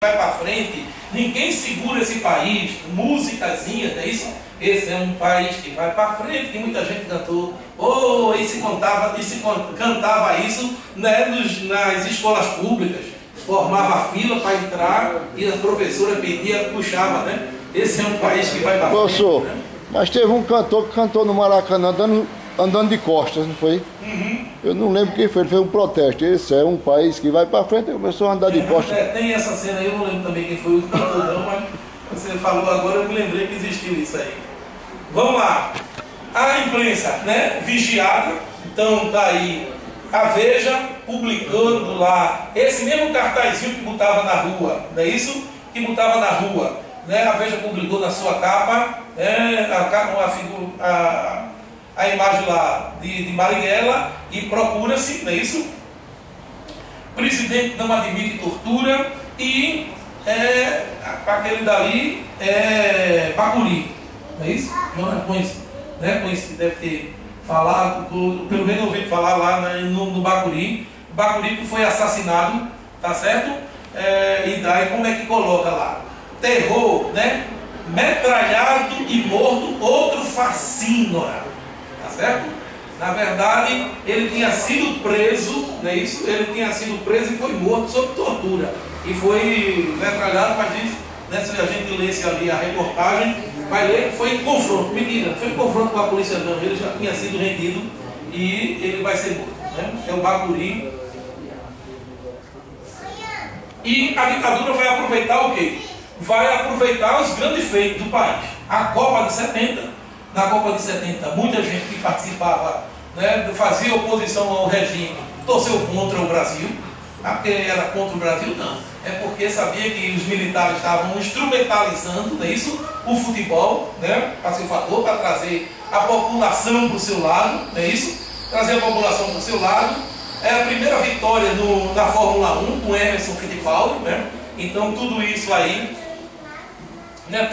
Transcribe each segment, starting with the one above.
vai para frente, ninguém segura esse país, musicazinha, não é isso? Esse é um país que vai para frente, que muita gente cantou, e se cantava isso, né, nas escolas públicas, formava fila para entrar e a professora pedia, puxava, né? Esse é um país que vai para frente. Professor, né? Mas teve um cantor que cantou no Maracanã andando de costas, não foi? Uhum. Eu não lembro quem foi, ele fez um protesto. Esse é um país que vai para frente e começou a andar de costas. Tem essa cena aí, eu não lembro também quem foi o cantor não, mas você falou agora, eu me lembrei que existiu isso aí. Vamos lá. A imprensa, né, vigiada, então tá aí a Veja publicando lá esse mesmo cartazinho que botava na rua, não é isso? Que botava na rua, né? A Veja publicou na sua capa, a imagem lá de Marighella e procura-se, não é isso? Presidente não admite tortura e aquele dali é Bacuri, não é isso? Conhece que deve ter falado, pelo menos eu ouvi falar lá no Bacuri. Bacuri que foi assassinado, tá certo? E daí como é que coloca lá? Terror, né? Metralhado e morto outro fascínora, tá certo? Na verdade, ele tinha sido preso, não é isso? Ele tinha sido preso e foi morto sob tortura. E foi metralhado, mas diz, né, se a gente lesse ali a reportagem, vai ler que foi em confronto. Mentira, foi em confronto com a polícia não, ele já tinha sido rendido e ele vai ser morto. Né? É o Bacuri. E a ditadura vai aproveitar o quê? Vai aproveitar os grandes feitos do país. A Copa de 70, na Copa de 70, muita gente que participava, né, fazia oposição ao regime, torceu contra o Brasil. Porque era contra o Brasil? Não. É porque sabia que os militares estavam instrumentalizando, não é isso? O futebol, né, para ser fator, para trazer a população para o seu lado, não é isso? Trazer a população para o seu lado. É a primeira vitória na Fórmula 1 com Emerson Fittipaldi, né? Então tudo isso aí, né,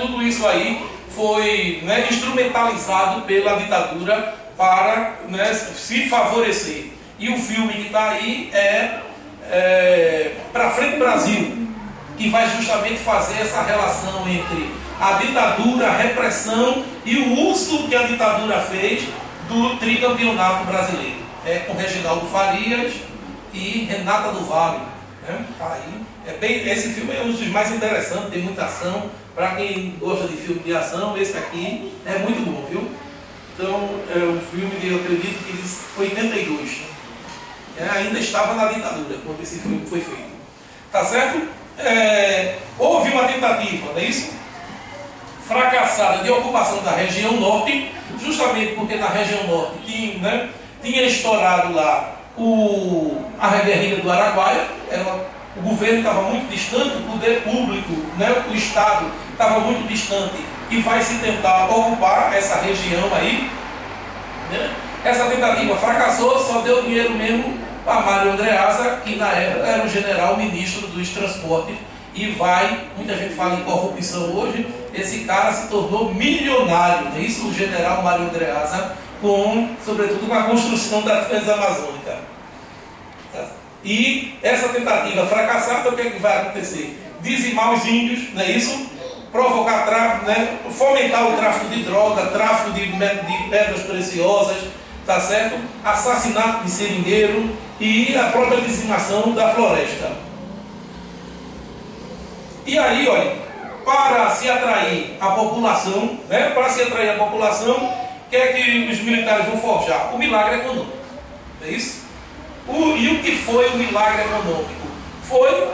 foi, né, instrumentalizado pela ditadura para, né, se favorecer. E o filme que está aí Pra Frente Brasil, que vai justamente fazer essa relação entre a ditadura, a repressão e o uso que a ditadura fez do tricampeonato brasileiro. Com Reginaldo Farias e Renata do Vale. Né? Tá aí. Esse filme é um dos mais interessantes, tem muita ação. Para quem gosta de filme de ação, esse aqui é muito bom, viu? Então, é um filme de, eu acredito que de 82. Ainda estava na ditadura quando esse filme foi feito. Tá certo? Houve uma tentativa, não é isso? Fracassada de ocupação da região norte, justamente porque na região norte tinha estourado lá a guerrilha do Araguaia, o governo estava muito distante, o poder público, né, o Estado estava muito distante e vai se tentar ocupar essa região aí. Né? Essa tentativa fracassou, só deu dinheiro mesmo para Mário Andreasa, que na época era o general ministro dos transportes, e muita gente fala em corrupção hoje, esse cara se tornou milionário, não é isso? O general Mário Andreasa, sobretudo com a construção da Transamazônica. E essa tentativa fracassada, o que é que vai acontecer? Dizimar os índios, não é isso? Provocar tráfico, né? Fomentar o tráfico de droga, tráfico de pedras preciosas, tá certo? Assassinato de seringueiro e a própria dizimação da floresta. E aí, olha, para se atrair a população, né? Para se atrair a população, o que é que os militares vão forjar? O milagre econômico, não é isso? E o que foi o milagre econômico? Foi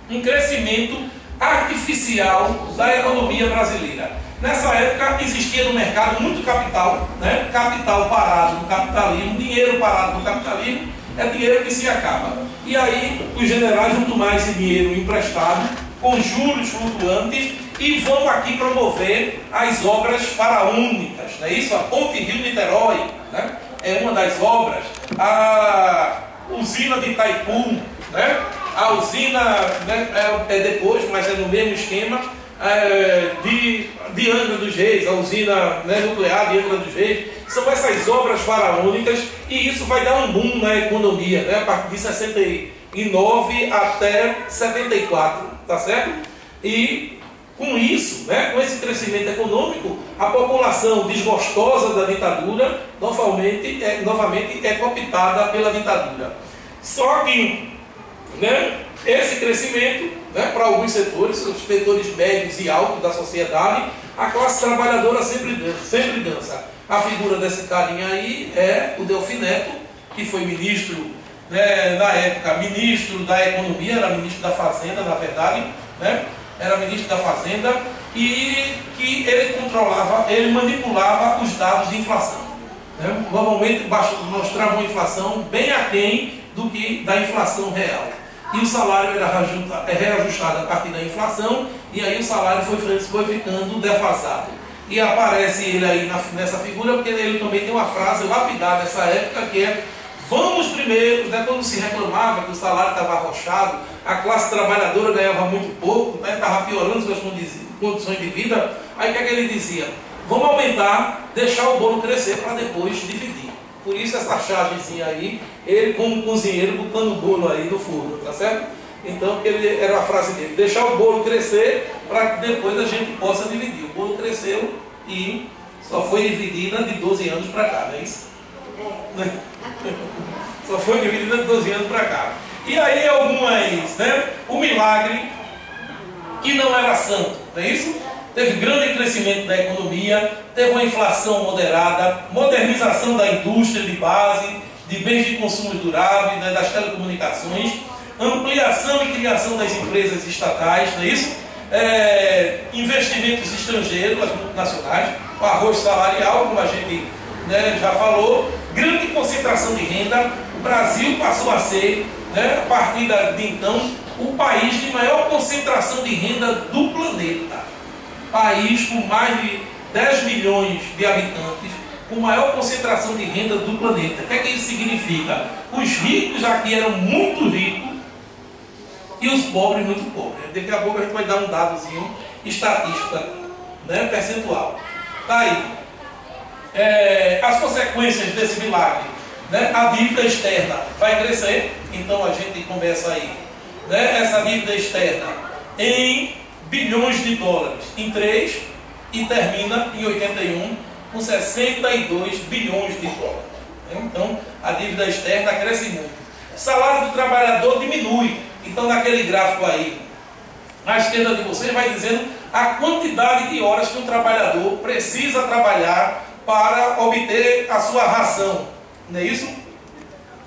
um crescimento artificial da economia brasileira. Nessa época existia no mercado muito capital, né? Capital parado no capitalismo, dinheiro parado no capitalismo, é dinheiro que se acaba. E aí os generais vão tomar esse dinheiro emprestado, com juros flutuantes, e vão aqui promover as obras faraônicas, não é isso? A Ponte Rio-Niterói, né? É uma das obras, a usina de Itaipu, né? A usina, né, depois, mas é no mesmo esquema, de Angra dos Reis, a usina, né, nuclear de Angra dos Reis. São essas obras faraônicas e isso vai dar um boom na economia, né? A partir de 69 até 74, tá certo? E com isso, né, com esse crescimento econômico, a população desgostosa da ditadura novamente é cooptada pela ditadura. Só que, né, esse crescimento, né, para alguns setores, os setores médios e altos da sociedade, a classe trabalhadora sempre dança. A figura desse carinha aí é o Delfim Neto, que foi ministro, né, na época, ministro da Economia, era ministro da Fazenda, na verdade, né? Era ministro da Fazenda, e que ele controlava, ele manipulava os dados de inflação. Né? Normalmente mostrava uma inflação bem aquém do que da inflação real. E o salário era reajustado a partir da inflação, e aí o salário foi ficando defasado. E aparece ele aí nessa figura, porque ele também tem uma frase lapidar nessa época, que é: vamos primeiro, né, quando se reclamava que o salário estava arrochado, a classe trabalhadora ganhava muito pouco, estava, né, piorando suas condições de vida, aí o que é que ele dizia? Vamos aumentar, deixar o bolo crescer para depois dividir. Por isso essa chargezinha aí, ele como cozinheiro botando o bolo aí no forno, tá certo? Então era a frase dele: deixar o bolo crescer para que depois a gente possa dividir. O bolo cresceu e só foi dividida de 12 anos para cá, não é isso? Só foi dividida de 12 anos para cá. E aí algumas, né? O milagre que não era santo, não é isso? Teve grande crescimento da economia, teve uma inflação moderada, modernização da indústria de base, de bens de consumo duráveis, né, das telecomunicações, ampliação e criação das empresas estatais, não é isso? Investimentos estrangeiros, as multinacionais, o arroz salarial, como a gente, né, já falou, grande concentração de renda. O Brasil passou a ser, né, a partir de então, o país de maior concentração de renda do planeta. País com mais de 10 milhões de habitantes, com maior concentração de renda do planeta. O que é que isso significa? Os ricos aqui eram muito ricos e os pobres muito pobres. Daqui a pouco a gente vai dar um dadozinho estatístico, né, percentual. Tá aí. As consequências desse milagre, né? A dívida externa vai crescer, então a gente começa aí, né, essa dívida externa em bilhões de dólares em 3 e termina em 81 com 62 bilhões de dólares. Então a dívida externa cresce muito. O salário do trabalhador diminui. Então naquele gráfico aí, à esquerda de vocês, vai dizendo a quantidade de horas que um trabalhador precisa trabalhar para obter a sua ração, não é isso?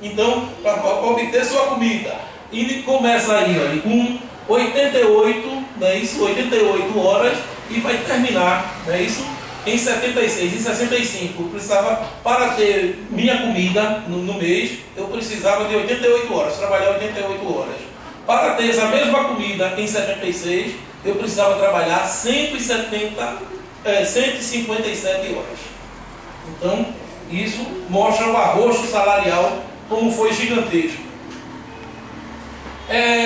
Então, para obter sua comida. E começa aí, ó, com 88, não é isso? 88 horas e vai terminar, não é isso? Em 76, em 65, eu precisava, para ter minha comida no mês, eu precisava de 88 horas, trabalhar 88 horas. Para ter essa mesma comida em 76, eu precisava trabalhar 157 horas. Então, isso mostra o arroxo salarial como foi gigantesco.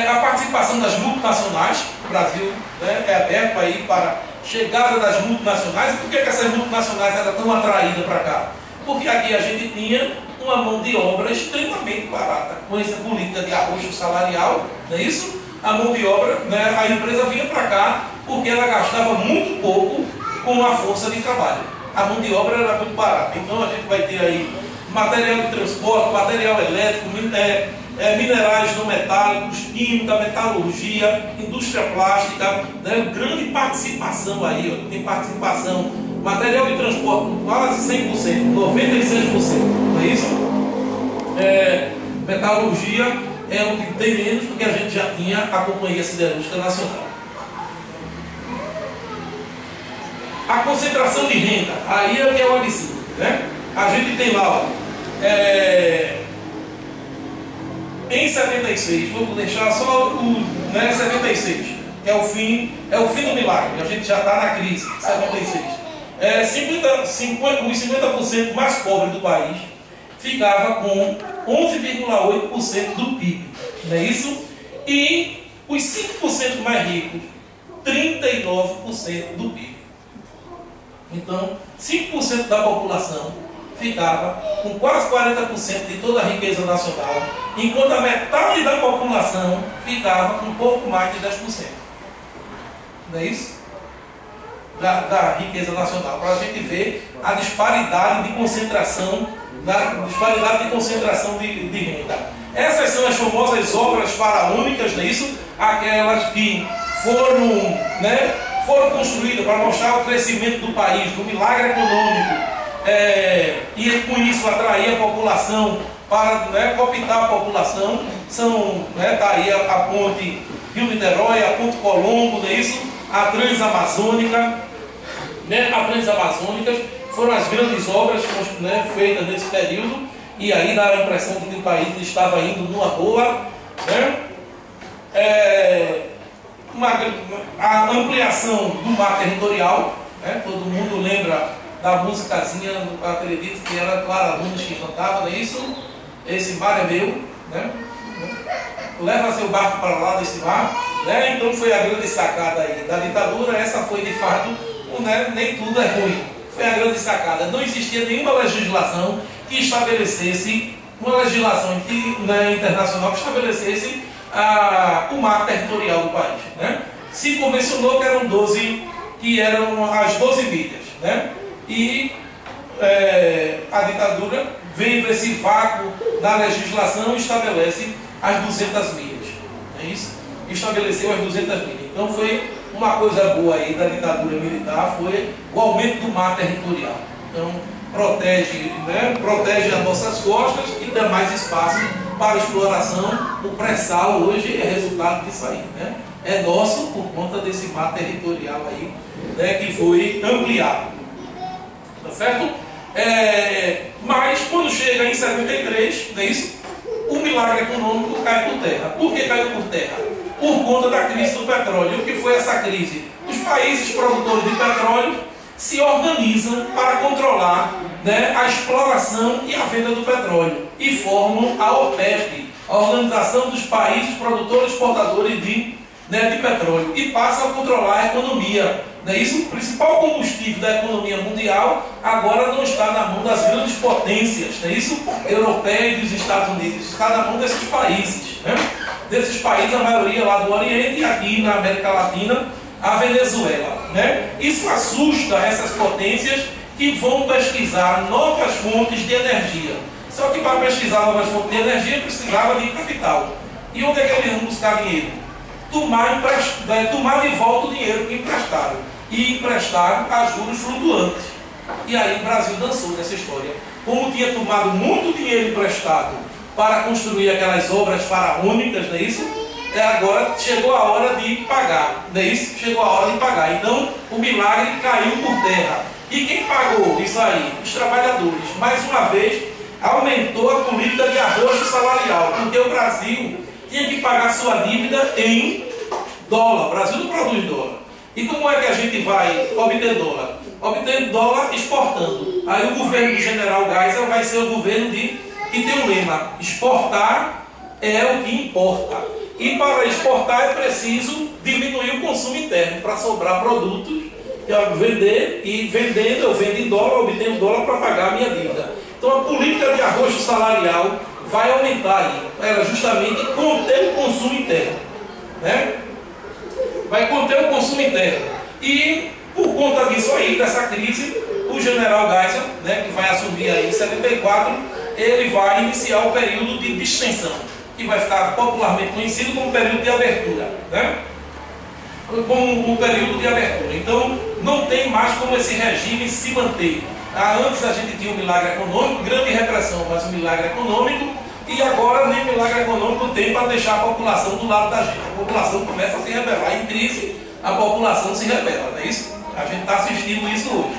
A participação das multinacionais, o Brasil, né, é aberto aí para a chegada das multinacionais. E por que essas multinacionais eram tão atraídas para cá? Porque aqui a gente tinha uma mão de obra extremamente barata. Com essa política de arroxo salarial, não é isso? A mão de obra, né, a empresa vinha para cá porque ela gastava muito pouco com a força de trabalho. A mão de obra era muito barata. Então a gente vai ter aí material de transporte, material elétrico, minerais não metálicos, química, metalurgia, indústria plástica, né? Grande participação aí, ó, tem participação. Material de transporte quase 100%, 96%, não é isso? Metalurgia é o que tem menos, porque a gente já tinha a Companhia Siderúrgica Nacional. A concentração de renda, aí é que é o absurdo, né? A gente tem lá, ó, em 76, vou deixar só o, né, 76, que é o fim do milagre, a gente já está na crise, 76. Os 50% mais pobres do país ficava com 11,8% do PIB, não é isso? E os 5% mais ricos, 39% do PIB. Então, 5% da população ficava com quase 40% de toda a riqueza nacional, enquanto a metade da população ficava com um pouco mais de 10%. Não é isso? Da riqueza nacional, para a gente ver a disparidade de concentração, de renda. Essas são as famosas obras faraônicas, não é isso? Aquelas que foram construídas para mostrar o crescimento do país, do milagre econômico, e com isso atrair a população, para cooptar a população. Está aí a ponte Rio-Niterói, a ponte Colombo, não é isso? A Transamazônica. A Transamazônicas foram as grandes obras feitas nesse período, e aí dá a impressão de que o país estava indo numa boa. A ampliação do mar territorial, todo mundo lembra da musicazinha, acredito que era Clara Nunes que cantava, não é isso? Esse mar é meu, leva seu barco para lá desse mar, Então foi a grande sacada aí da ditadura. Essa foi de fato, nem tudo é ruim, foi a grande sacada. Não existia nenhuma legislação que estabelecesse, uma legislação internacional que estabelecesse o mar territorial do país, Se convencionou que eram 12, que eram as 12 milhas, E a ditadura veio para esse vácuo da legislação e estabelece as 200 milhas, não é isso? Estabeleceu as 200 milhas. Então foi uma coisa boa aí da ditadura militar, foi o aumento do mar territorial. Então protege as nossas costas e dá mais espaço para exploração. O pré-sal hoje é resultado disso aí, É nosso por conta desse mar territorial aí, que foi ampliado. Tá certo? Mas quando chega em 73, não é isso? O milagre econômico cai por terra. Por que caiu por terra? Por conta da crise do petróleo. O que foi essa crise? Os países produtores de petróleo se organizam para controlar a exploração e a venda do petróleo e formam a OPEP, a Organização dos Países Produtores e Exportadores de petróleo, e passam a controlar a economia. Isso, o principal combustível da economia mundial agora não está na mão das grandes potências, isso, europeia e dos Estados Unidos, está na mão desses países, desses países, a maioria lá do Oriente, e aqui na América Latina, a Venezuela, Isso assusta essas potências, que vão pesquisar novas fontes de energia. Só que para pesquisar novas fontes de energia precisava de capital. E onde é que eles vão buscar dinheiro? Tomar de volta o dinheiro que emprestaram. E emprestaram a juros flutuantes. E aí o Brasil dançou nessa história. Como tinha tomado muito dinheiro emprestado para construir aquelas obras faraônicas, não é isso? Agora chegou a hora de pagar, não é isso? Chegou a hora de pagar. Então o milagre caiu por terra. E quem pagou isso aí? Os trabalhadores. Mais uma vez, aumentou a política de arrojo salarial, porque o Brasil tinha que pagar sua dívida em dólar. O Brasil não produz dólar. E como é que a gente vai obter dólar? Obtendo dólar exportando. Aí o governo do general Geisel vai ser o governo que tem o lema: exportar é o que importa. E para exportar é preciso diminuir o consumo interno para sobrar produtos que eu vender, e vendendo eu vendo em dólar, obtenho dólar para pagar a minha dívida. Então a política de arrojo salarial vai aumentar aí, para justamente conter o consumo interno, Vai conter o consumo interno. E por conta disso aí, dessa crise, o general Geisel, que vai assumir aí em 74, ele vai iniciar o período de distensão, que vai ficar popularmente conhecido como período de abertura, Como o período de abertura. Então não tem mais como esse regime se manter. Antes a gente tinha um milagre econômico, grande repressão, mas um milagre econômico, e agora nem milagre econômico tem para deixar a população do lado da gente. A população começa a se rebelar. Em crise, a população se rebela, não é isso? A gente está assistindo isso hoje,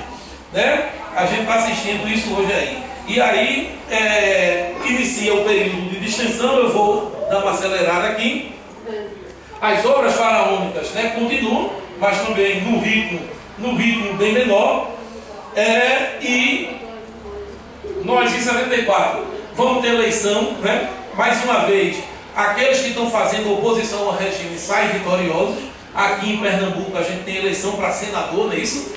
A gente está assistindo isso hoje aí. E aí inicia o período de distensão. Eu vou dar uma acelerada aqui. As obras faraônicas continuam, mas também no ritmo bem menor. E nós em 74 vamos ter eleição, mais uma vez, aqueles que estão fazendo oposição ao regime saem vitoriosos. Aqui em Pernambuco a gente tem eleição para senador, não é isso?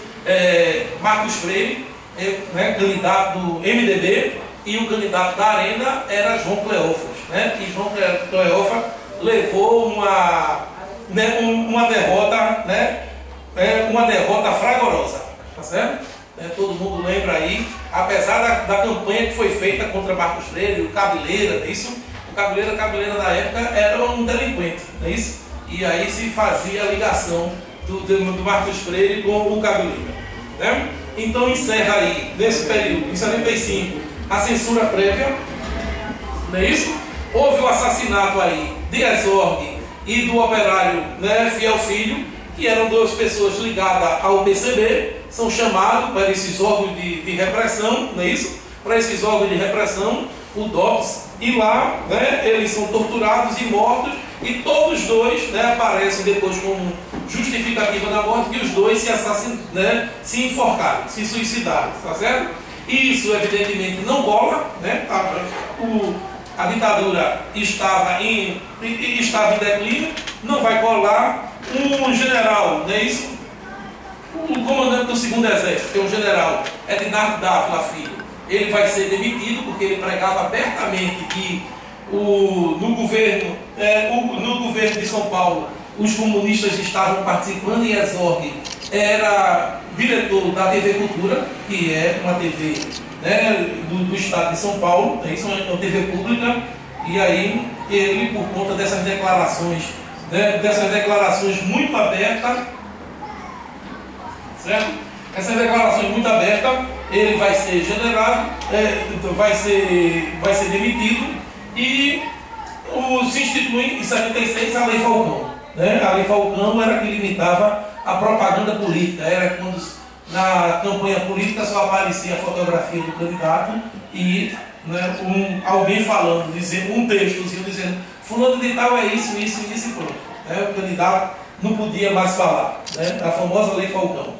Marcos Freire, né, candidato do MDB, e o candidato da Arena era João Cleófas, né? E João Cleófas levou uma derrota, né? Uma derrota fragorosa, tá certo? Todo mundo lembra aí, apesar da campanha que foi feita contra Marcos Freire, o Cabeleira, não é isso? O Cabeleira na época era um delinquente, não é isso? E aí se fazia a ligação do Marcos Freire com o Cabeleira, né? Então encerra aí, nesse período, em 75, a censura prévia, não é isso? Houve o assassinato aí de Exorgue e do operário, né, Fiel Filho, que eram duas pessoas ligadas ao PCB, são chamados para esses órgãos de repressão, não é isso? Para esses órgãos de repressão, o DOPS, e lá, né, eles são torturados e mortos, e todos os dois, né, aparecem depois como justificativa da morte, que os dois né, se enforcaram, se suicidaram, tá certo? Isso, evidentemente, não cola, né? A ditadura estava em declínio, não vai colar. Um general, não é isso? O comandante do 2º Exército, que é o general Ednardo Dávila Filho, ele vai ser demitido porque ele pregava abertamente que no governo de São Paulo os comunistas estavam participando, e Exorgue era diretor da TV Cultura, que é uma TV, né, do estado de São Paulo, isso é uma TV pública, e aí ele, por conta dessas declarações, né, muito abertas, certo? Essas declarações muito abertas, ele vai ser generado, vai ser demitido, e se institui em 76 a Lei Falcão, né? A Lei Falcão era que limitava a propaganda política, era quando na campanha política só aparecia a fotografia do candidato e, né, alguém falando, dizendo um textozinho dizendo fulano de tal é isso e pronto, né? O candidato não podia mais falar, né? A famosa Lei Falcão.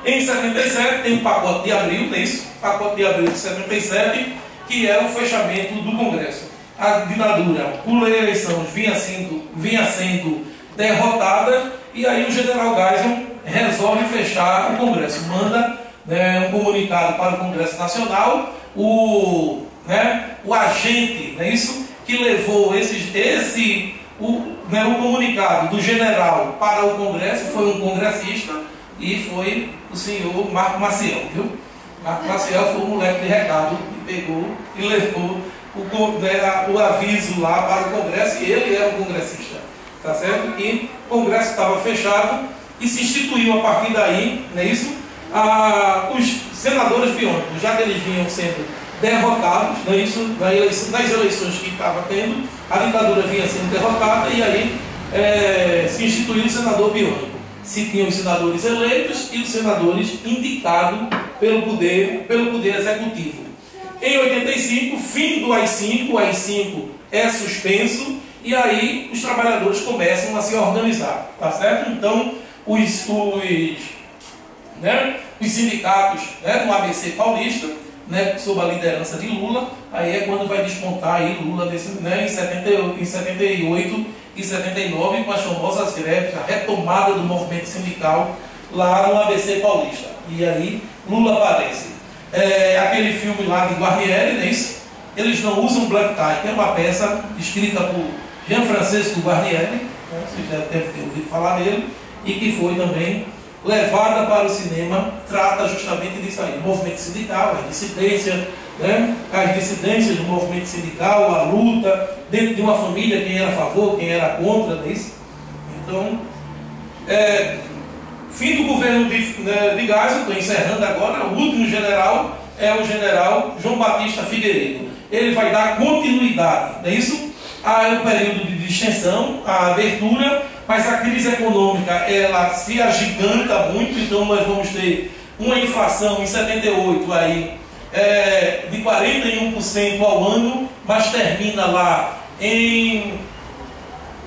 Em 77 tem o pacote de abril, é isso? Pacote de abril de 77, que é o fechamento do Congresso. A ditadura, por eleição, vinha sendo derrotada, e aí o general Geisel resolve fechar o Congresso, manda, né, um comunicado para o Congresso Nacional, o agente, não é isso, que levou o comunicado do general para o Congresso foi um congressista, e foi o senhor Marco Maciel, viu? Marco Maciel foi um moleque de recado que pegou e levou o aviso lá para o Congresso, e ele era um congressista, tá certo? E o Congresso estava fechado e se instituiu a partir daí, não é isso? Os senadores biônicos, já que eles vinham sendo derrotados, não é isso? Nas eleições que estava tendo, a ditadura vinha sendo derrotada, e aí se instituiu o senador biônico. Se tinham os senadores eleitos e os senadores indicados pelo poder executivo. Em 85, fim do AI-5, o AI-5 é suspenso, e aí os trabalhadores começam a se organizar, tá certo? Então, os sindicatos, né, no ABC paulista, né, sob a liderança de Lula, aí é quando vai despontar aí Lula em 78 e 79, com as famosas greves, a retomada do movimento sindical lá no ABC paulista. E aí Lula aparece. Aquele filme lá de Guarnieri, não é isso? Eles não usam Black Tie, que é uma peça escrita por Gianfrancesco Guarnieri, né? Vocês devem ter ouvido falar dele, e que foi também levada para o cinema, trata justamente disso aí, o movimento sindical, a dissidência, né? As dissidências do movimento sindical, a luta dentro de uma família, quem era a favor, quem era contra, não é isso? Então, fim do governo de Geisel, estou encerrando agora, o último general é o general João Batista Figueiredo. Ele vai dar continuidade, não é isso? Há um período de extensão, a abertura, mas a crise econômica ela se agiganta muito, então nós vamos ter uma inflação em 78 aí, de 41% ao ano, mas termina lá em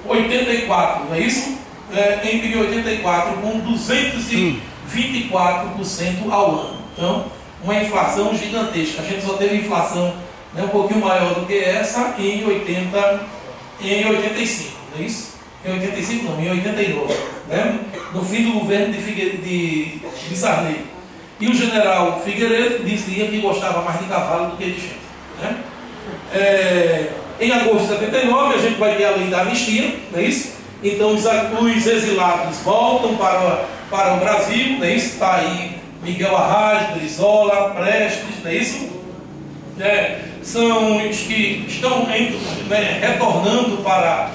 84, não é isso? Em 84 com 224% ao ano. Então, uma inflação gigantesca. A gente só teve inflação, né, um pouquinho maior do que essa em 85, não é isso? Em 85 não, em 89, né? No fim do governo de Sarney. E o general Figueiredo dizia que gostava mais de cavalo do que de gente, né? Em agosto de 79 a gente vai ter a lei da anistia, não é isso? Então os exilados voltam para o Brasil, não é isso? Está aí Miguel Arraes, Brizola, Prestes, não é isso? São os que estão retornando para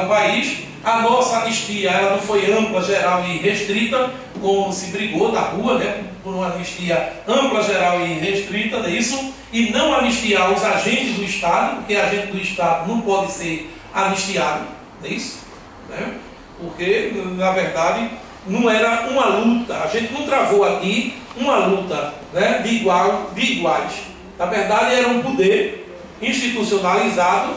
o país. A nossa anistia ela não foi ampla, geral e restrita, como se brigou na rua, por uma anistia ampla, geral e restrita, não é isso? E não anistiar os agentes do Estado, porque agente do Estado não pode ser anistiado, não é isso? Porque, na verdade, não era uma luta, a gente não travou aqui uma luta de iguais. Na verdade, era um poder institucionalizado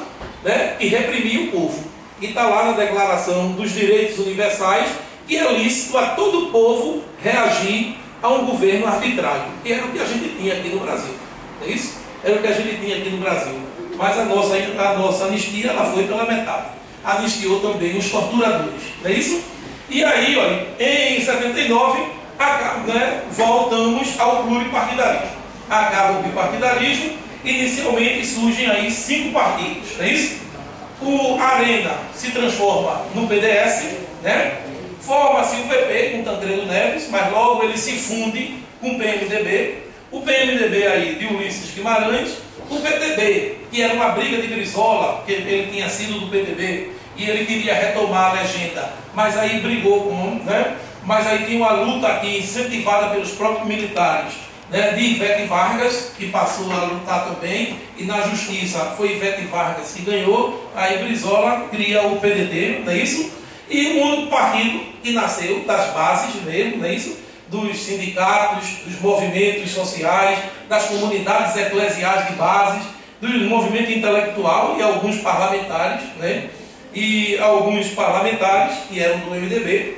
que reprimia o povo. E está lá na Declaração dos Direitos Universais que é lícito a todo povo reagir a um governo arbitrário, que era o que a gente tinha aqui no Brasil. Não é isso? Era o que a gente tinha aqui no Brasil. Mas a nossa anistia ela foi pela metade. Anistiou também os torturadores. Não é isso? E aí, olha, em 79, voltamos ao pluripartidarismo. Acaba o bipartidarismo, inicialmente surgem aí 5 partidos. Não é isso? O Arena se transforma no PDS, forma-se o PP com Tancredo Neves, mas logo ele se funde com o PMDB. O PMDB aí de Ulisses Guimarães, o PTB, que era uma briga de Brizola, porque ele tinha sido do PTB e ele queria retomar a legenda, mas aí brigou com, mas aí tinha uma luta aqui incentivada pelos próprios militares, de Ivete Vargas, que passou a lutar também, e na justiça foi Ivete Vargas que ganhou. Aí Brizola cria o PDT, não é isso? E um único partido que nasceu das bases mesmo, não é isso? Dos sindicatos, dos movimentos sociais, das comunidades eclesiais de bases, do movimento intelectual e alguns parlamentares, e alguns parlamentares que eram do MDB,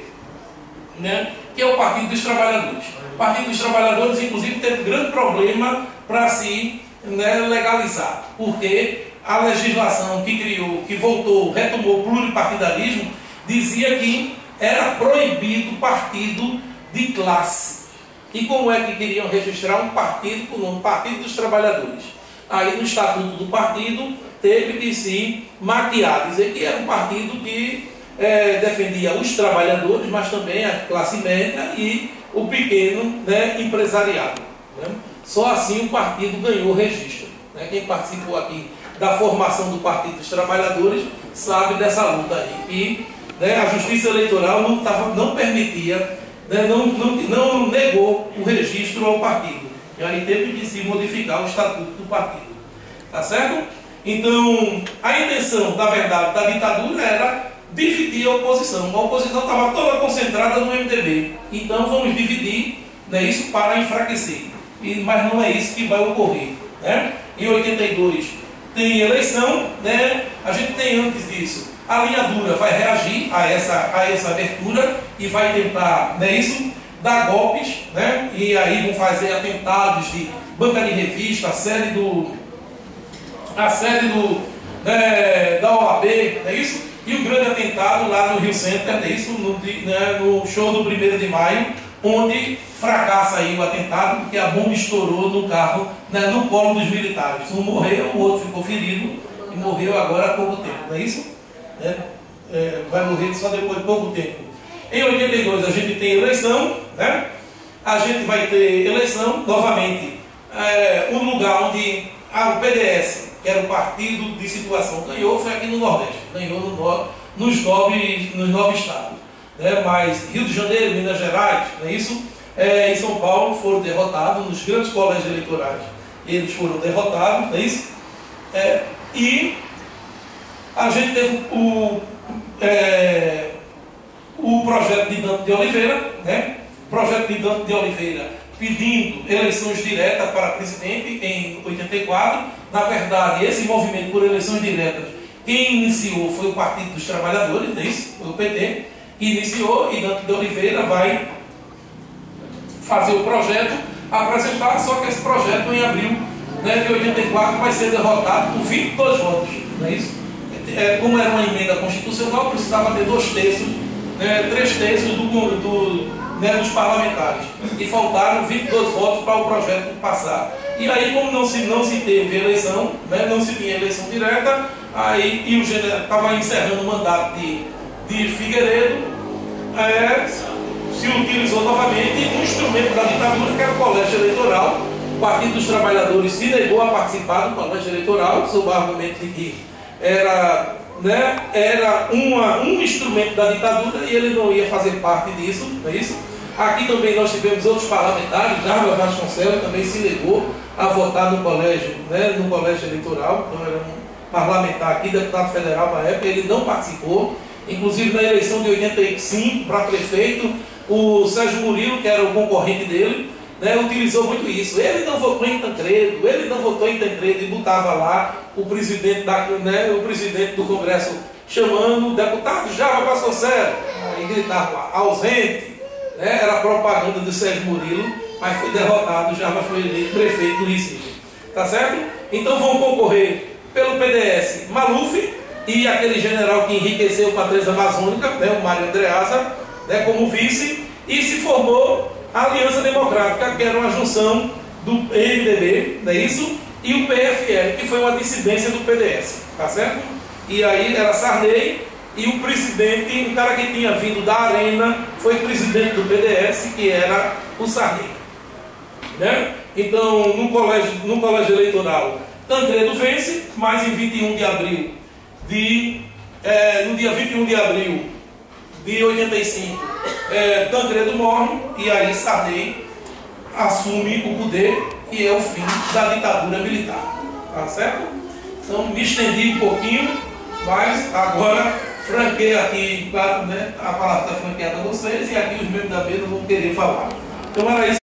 que é o Partido dos Trabalhadores. O Partido dos Trabalhadores, inclusive, teve grande problema para se legalizar, porque a legislação que criou, que retomou o pluripartidarismo, dizia que era proibido partido de classe. E como é que queriam registrar um partido com o nome Partido dos Trabalhadores? Aí no estatuto do partido teve que se maquiar, dizer que era um partido que defendia os trabalhadores, mas também a classe média e o pequeno empresariado. Só assim o partido ganhou registro. Quem participou aqui da formação do Partido dos Trabalhadores sabe dessa luta aí. E a Justiça Eleitoral não permitia, não negou o registro ao partido. E aí teve que se modificar o estatuto do partido. Tá certo? Então, a intenção, na verdade, da ditadura era dividir a oposição. A oposição estava toda concentrada no MDB. Então vamos dividir isso para enfraquecer. Mas não é isso que vai ocorrer. Em 82 tem eleição, a gente tem antes disso. A linha dura vai reagir a essa abertura e vai tentar, dar golpes, e aí vão fazer atentados de banca de revista, a sede da OAB, E o grande atentado lá no Rio Center, no show do 1º de maio, onde fracassa aí o atentado, porque a bomba estourou no carro, no colo dos militares. Um morreu, o outro ficou ferido, e morreu agora há pouco tempo, não é isso? Vai morrer só depois de pouco tempo. Em 82 a gente tem eleição, a gente vai ter eleição novamente, um lugar onde o PDS, que era o partido de situação, ganhou, foi aqui no Nordeste, ganhou nos 9 estados. Mas Rio de Janeiro, Minas Gerais, não é isso? Em São Paulo foram derrotados nos grandes colégios eleitorais. Eles foram derrotados, não é isso? E a gente teve o projeto de Dante de Oliveira, O projeto de Dante de Oliveira pedindo eleições diretas para presidente em 84. Na verdade, esse movimento por eleições diretas, quem iniciou foi o Partido dos Trabalhadores, não é isso? Foi o PT. Iniciou, e Dante de Oliveira vai fazer o projeto, apresentar, só que esse projeto em abril de 84 vai ser derrotado por 22 votos, não é isso? Como era uma emenda constitucional, precisava ter 2 terços, 3 terços né, dos parlamentares. E faltaram 22 votos para o projeto passar. E aí, como não se teve eleição, né, não se tinha eleição direta, aí, e o general estava encerrando o mandato de Figueiredo, se utilizou novamente um instrumento da ditadura, que era o colégio eleitoral. O Partido dos Trabalhadores se negou a participar do colégio eleitoral, sob o argumento de que era um instrumento da ditadura e ele não ia fazer parte disso, não é isso? Aqui também nós tivemos outros parlamentares, Jarbas Vasconcelos também se negou a votar no colégio, né, no colégio eleitoral, então era um parlamentar aqui, deputado federal na época, ele não participou. Inclusive na eleição de 85 para prefeito, o Sérgio Murilo, que era o concorrente dele, né, utilizou muito isso. Ele não votou em Tancredo, e botava lá o presidente, o presidente do Congresso chamando o deputado Jarbas Vasconcelos, e gritava lá, ausente, né, era a propaganda do Sérgio Murilo, mas foi derrotado, Jarbas foi eleito prefeito do Recife. Tá certo? Então vão concorrer pelo PDS Maluf e aquele general que enriqueceu com a Transamazônica, né, o Mário Andreasa, né, como vice, e se formou a Aliança Democrática, que era uma junção do MDB, não é isso? E o PFL, que foi uma dissidência do PDS, tá certo? E aí era Sarney, e o presidente, o cara que tinha vindo da Arena, foi presidente do PDS, que era o Sarney, né? Então, no colégio eleitoral, Tancredo vence, mas em 21 de abril no dia 21 de abril de 85, Tancredo morre e aí Sarney assume o poder e é o fim da ditadura militar. Tá certo? Então me estendi um pouquinho, mas agora franquei aqui, né, a palavra está franqueada a vocês e aqui os membros da mesa vão querer falar. Então era isso.